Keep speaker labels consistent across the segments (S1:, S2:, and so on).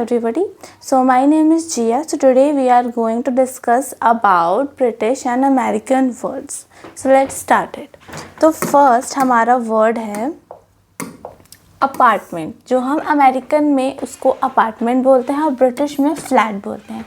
S1: everybody. So my name is Jia. So today we are going to discuss about British and American words. So let's start it. तो first हमारा word है apartment, जो हम American में उसको apartment बोलते हैं और ब्रिटिश में फ्लैट बोलते हैं.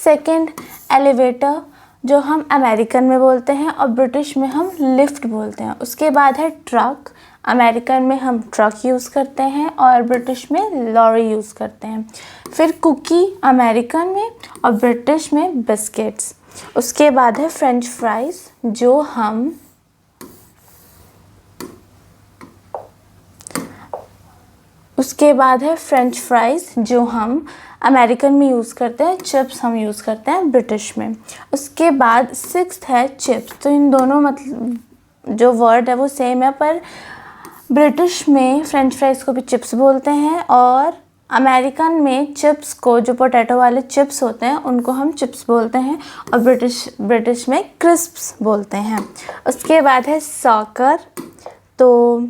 S1: सेकंड एलिवेटर, जो हम अमेरिकन में बोलते हैं और ब्रिटिश में हम लिफ्ट बोलते हैं. उसके बाद है ट्रक, अमेरिकन में हम ट्रक यूज़ करते हैं और ब्रिटिश में लॉरी यूज़ करते हैं. फिर कुकी अमेरिकन में और ब्रिटिश में बिस्किट्स. उसके बाद है फ्रेंच फ्राइज़, जो हम अमेरिकन में यूज़ करते हैं. चिप्स हम यूज़ करते हैं ब्रिटिश में. उसके बाद सिक्स्थ है चिप्स. तो इन दोनों मतलब जो वर्ड है वो सेम है, पर ब्रिटिश में फ्रेंच फ्राइज़ को भी चिप्स बोलते हैं और अमेरिकन में चिप्स को, जो पोटैटो वाले चिप्स होते हैं, उनको हम चिप्स बोलते हैं और ब्रिटिश में क्रिस्प्स बोलते हैं. उसके बाद है सॉकर. तो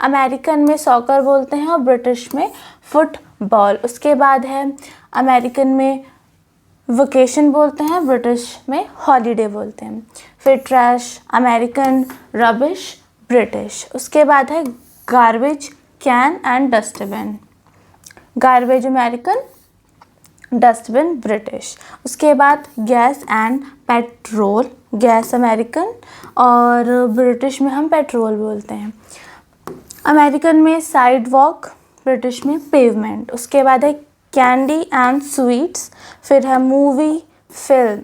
S1: अमेरिकन में सॉकर बोलते हैं और ब्रिटिश में फुटबॉल. उसके बाद है अमेरिकन में वेकेशन बोलते हैं, ब्रिटिश में हॉलीडे बोलते हैं. फिर ट्रैश अमेरिकन, रबिश ब्रिटिश. उसके बाद है garbage can and dustbin. Garbage American, dustbin British. उसके बाद gas and petrol, gas American और ब्रिटिश में हम पेट्रोल बोलते हैं. अमेरिकन में साइड वॉक, ब्रिटिश में पेवमेंट. उसके बाद है कैंडी एंड स्वीट्स. फिर है मूवी, फिल्म.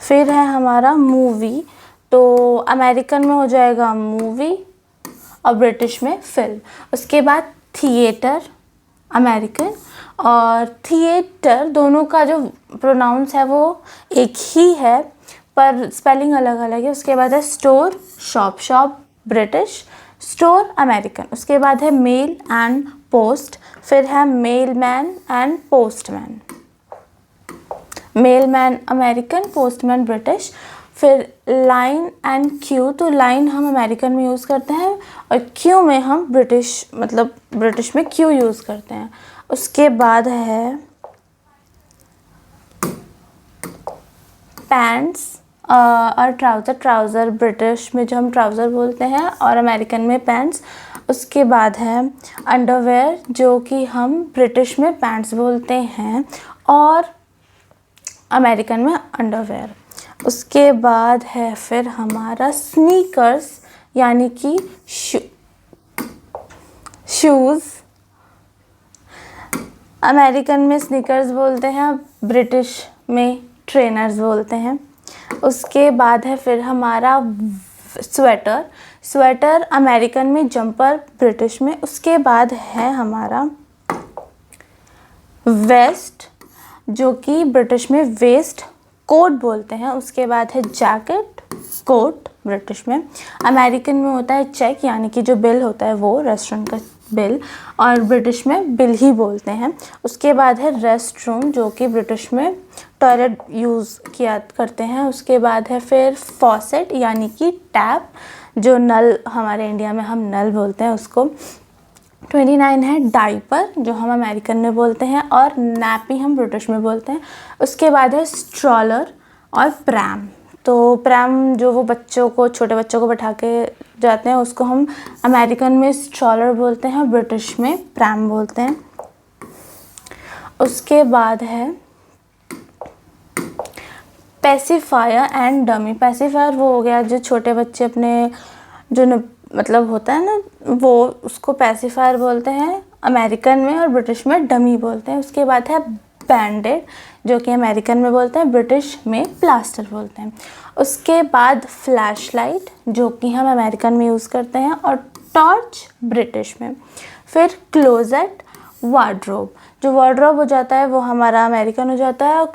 S1: फिर है हमारा मूवी. तो अमेरिकन में हो जाएगा मूवी और ब्रिटिश में फिल्म. उसके बाद थिएटर अमेरिकन और थिएटर, दोनों का जो प्रोनाउंस है वो एक ही है पर स्पेलिंग अलग अलग है. उसके बाद है store, shop British, store American. उसके बाद है मेल एंड पोस्ट. फिर है Mailman and postman. Mailman American, postman British. फिर लाइन एंड क्यू. तो लाइन हम अमेरिकन में यूज़ करते हैं और क्यू में हम ब्रिटिश में क्यू यूज़ करते हैं. उसके बाद है पैंट्स और ट्राउज़र ब्रिटिश में जो हम ट्राउज़र बोलते हैं और अमेरिकन में पैंट्स. उसके बाद है अंडरवेयर, जो कि हम ब्रिटिश में पैंट्स बोलते हैं और अमेरिकन में अंडरवेयर. उसके बाद है फिर हमारा स्नीकर्स, यानी कि शूज़. अमेरिकन में स्नीकर्स बोलते हैं, ब्रिटिश में ट्रेनर्स बोलते हैं. उसके बाद है फिर हमारा स्वेटर अमेरिकन में जंपर, ब्रिटिश में. उसके बाद है हमारा वेस्ट, जो कि ब्रिटिश में वेस्ट, कोट बोलते हैं. उसके बाद है जैकेट, कोट ब्रिटिश में. अमेरिकन में होता है चेक, यानी कि जो बिल होता है वो रेस्टोरेंट का बिल, और ब्रिटिश में बिल ही बोलते हैं. उसके बाद है रेस्ट रूम, जो कि ब्रिटिश में टॉयलेट यूज़ किया करते हैं. उसके बाद है फिर फॉसेट, यानी कि टैप, जो नल हमारे इंडिया में हम नल बोलते हैं उसको. 29 है डाइपर, जो हम अमेरिकन में बोलते हैं और नैपी हम ब्रिटिश में बोलते हैं. उसके बाद है स्ट्रॉलर और प्रैम. तो प्रैम जो वो छोटे बच्चों को बैठा के जाते हैं, उसको हम अमेरिकन में स्ट्रॉलर बोलते हैं, ब्रिटिश में प्रैम बोलते हैं. उसके बाद है पैसिफायर एंड डमी. पैसिफायर वो हो गया जो छोटे बच्चे अपने होता है ना, वो उसको पैसिफायर बोलते हैं अमेरिकन में और ब्रिटिश में डमी बोलते हैं. उसके बाद है बैंडेड, जो कि अमेरिकन में बोलते हैं, ब्रिटिश में प्लास्टर बोलते हैं. उसके बाद फ्लैश लाइट, जो कि हम अमेरिकन में यूज़ करते हैं, और टॉर्च ब्रिटिश में. फिर क्लोजेट, वार्डरोब. जो वार्डरोब हो जाता है वो हमारा अमेरिकन हो जाता है और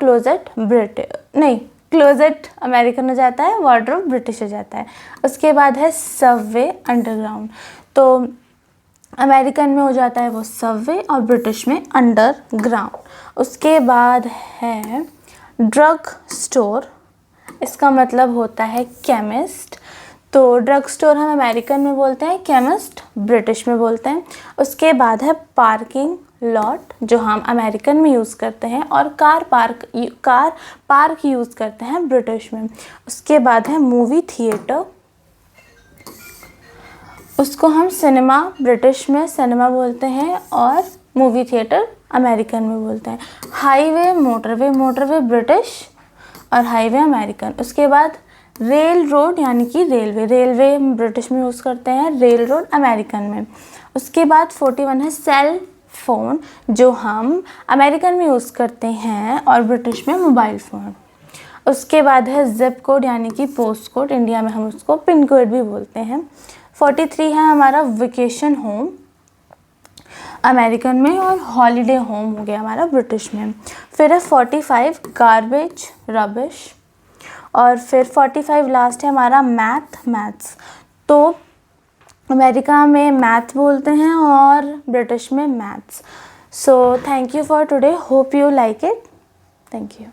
S1: क्लोजेट अमेरिकन हो जाता है, वार्डरोब ब्रिटिश हो जाता है. उसके बाद है सबवे अंडरग्राउंड. तो अमेरिकन में हो जाता है वो सबवे और ब्रिटिश में अंडरग्राउंड. उसके बाद है ड्रग स्टोर, इसका मतलब होता है केमिस्ट. तो ड्रग स्टोर हम अमेरिकन में बोलते हैं, केमिस्ट ब्रिटिश में बोलते हैं। उसके बाद है पार्किंग लॉट, जो हम अमेरिकन में यूज़ करते हैं, और कार पार्क यूज़ करते हैं ब्रिटिश में। उसके बाद है मूवी थिएटर, उसको हम सिनेमा ब्रिटिश में सिनेमा बोलते हैं और मूवी थिएटर अमेरिकन में बोलते हैं। हाईवे मोटरवे ब्रिटिश और हाईवे अमेरिकन। उसके बाद रेल रोड यानी कि रेलवे ब्रिटिश में यूज़ करते हैं, रेल रोड अमेरिकन में। उसके बाद 41 है सेल फ़ोन, जो हम अमेरिकन में यूज़ करते हैं और ब्रिटिश में मोबाइल फ़ोन। उसके बाद है ज़िप कोड यानी कि पोस्ट कोड, इंडिया में हम उसको पिन कोड भी बोलते हैं। 43 है हमारा वेकेशन होम अमेरिकन में, और हॉलीडे होम हो गया हमारा ब्रिटिश में। फिर है 45 गार्बेज रबिश, और फिर 45 लास्ट है हमारा मैथ्स। तो अमेरिका में मैथ बोलते हैं और ब्रिटिश में maths. So thank you for today, hope you like it, thank you.